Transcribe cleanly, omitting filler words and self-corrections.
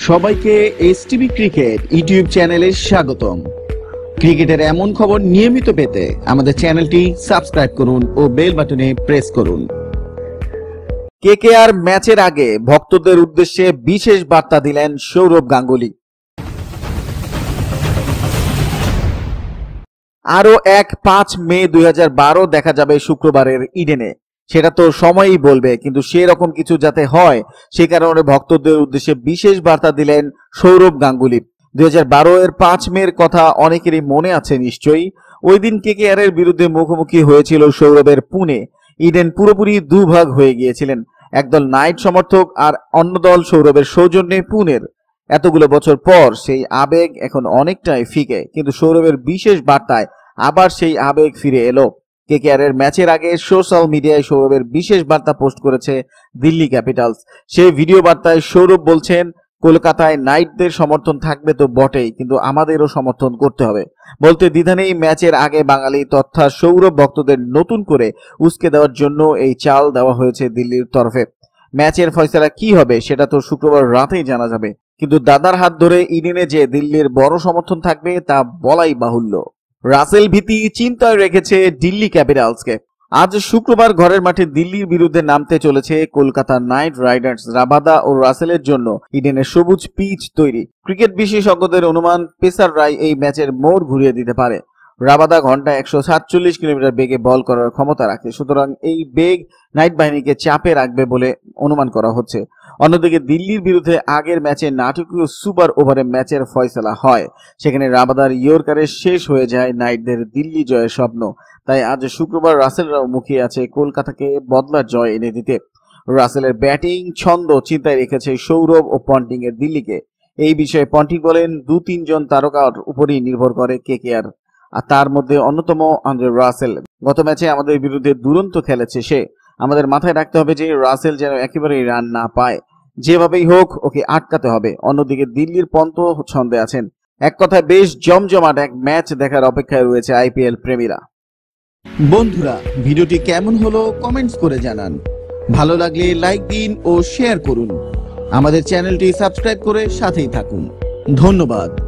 সবাইকে STV cricket YouTube চ্যানেলে স্বাগতম। ক্রিকেটের এমন খবর নিয়মিত পেতে আমাদের চ্যানেলটি সাবস্ক্রাইব করুন ও বেল বাটনে প্রেস করুন। কেকেআর ম্যাচের আগে ভক্তদের উদ্দেশ্যে বিশেষ বার্তা দিলেন সৌরভ গাঙ্গুলী। আরো এক 5 মে 2012 দেখা যাবে শুক্রবারের ইডেনে। সেটা তো সময়ই বলবে, কিন্তু সেরকম কিছু যাতে হয় সে কারণে ভক্তদের উদ্দেশ্যে বিশেষ বার্তা দিলেন সৌরভ গাঙ্গুলী। 2012 এর 5 মের কথা অনেকেরই মনে আছে নিশ্চয়ই। ওই দিন কেকেআর এর বিরুদ্ধে মুখোমুখি হয়েছিল সৌরভের পুনে। ইডেন পুরোপুরি দুভাগ হয়ে গিয়েছিলেন, একদল নাইট সমর্থক আর অন্য দল সৌরভের সৌজন্যে পুনের। এতগুলো বছর পর সেই আবেগ এখন অনেকটাই ফিকে, কিন্তু সৌরভের বিশেষ বার্তায় আবার সেই আবেগ ফিরে এলো। কেকেআর এর ম্যাচের আগে সোশ্যাল মিডিয়ায় সৌরভের বিশেষ বার্তা পোস্ট করেছে দিল্লি ক্যাপিটালস। সেই ভিডিও বার্তায় সৌরভ বলছেন, কলকাতায় নাইটদের সমর্থন থাকবে তো বটেই, কিন্তু আমাদেরও সমর্থন করতে হবে। বলতে দ্বিধা নেই, ম্যাচের আগে বাঙালি তথা সৌরভ ভক্তদের নতুন করে উস্কে দেওয়ার জন্য এই চাল দেওয়া হয়েছে দিল্লির তরফে। ম্যাচের ফয়সালা কি হবে সেটা তো শুক্রবার রাতেই জানা যাবে, কিন্তু দাদার হাত ধরে ইডেনে যে দিল্লির বড় সমর্থন থাকবে তা বলাই বাহুল্য। রাসেল ভীতি চিন্তায় রেখেছে দিল্লি ক্যাপিটালসকে। আজ শুক্রবার ঘরের মাঠে দিল্লির বিরুদ্ধে নামতে চলেছে কলকাতা নাইট রাইডার্স। রাবাদা ও রাসেলের জন্য ইডেনের সবুজ পিচ তৈরি। ক্রিকেট বিশেষজ্ঞদের অনুমান, পেসার রায় এই ম্যাচের মোড় ঘুরিয়ে দিতে পারে। রাবাদা ঘন্টায় 147 কিলোমিটার বেগে বল করার ক্ষমতা রাখে, সুতরাং এই বেগ নাইট বাহিনীকে চাপে রাখবে বলে অনুমান করা হচ্ছে। অন্যদিকে দিল্লির বিরুদ্ধে আগের ম্যাচে নাটকীয় সুপার ওভারে ম্যাচের ফয়সালা হয়, সেখানে রাবাদার ইয়র্কারে শেষ হয়ে যায় নাইটদের দিল্লি জয়ের স্বপ্ন। তাই আজ শুক্রবার রাসেলরাও মুখিয়ে আছে কলকাতাকে বদলার জয় এনে দিতে। রাসেলের ব্যাটিং ছন্দ চিন্তায় রেখেছে সৌরভ ও পন্টিং এর দিল্লিকে। এই বিষয়ে পন্টিং বলেন, 2-3 জন তারকার উপরই নির্ভর করে কেকেআর, আর তার মধ্যে অন্যতম আন্দ্রে রাসেল। গত ম্যাচে আমাদের বিরুদ্ধে দুরন্ত খেলেছে সে। আমাদের মাথায় রাখতে হবে যে রাসেল যেন একেবারেই রান না পায়, যেভাবেই হোক ওকে আটকাতে হবে। অন্যদিকে দিল্লির পন্ত ছন্দে আছেন। এক কথায় বেশ জমজমাট এক ম্যাচ দেখার অপেক্ষায় রয়েছে আইপিএল প্রেমীরা। বন্ধুরা, ভিডিওটি কেমন হলো কমেন্টস করে জানান। ভালো লাগলে লাইক দিন ও শেয়ার করুন। আমাদের চ্যানেলটি সাবস্ক্রাইব করে সাথেই থাকুন। ধন্যবাদ।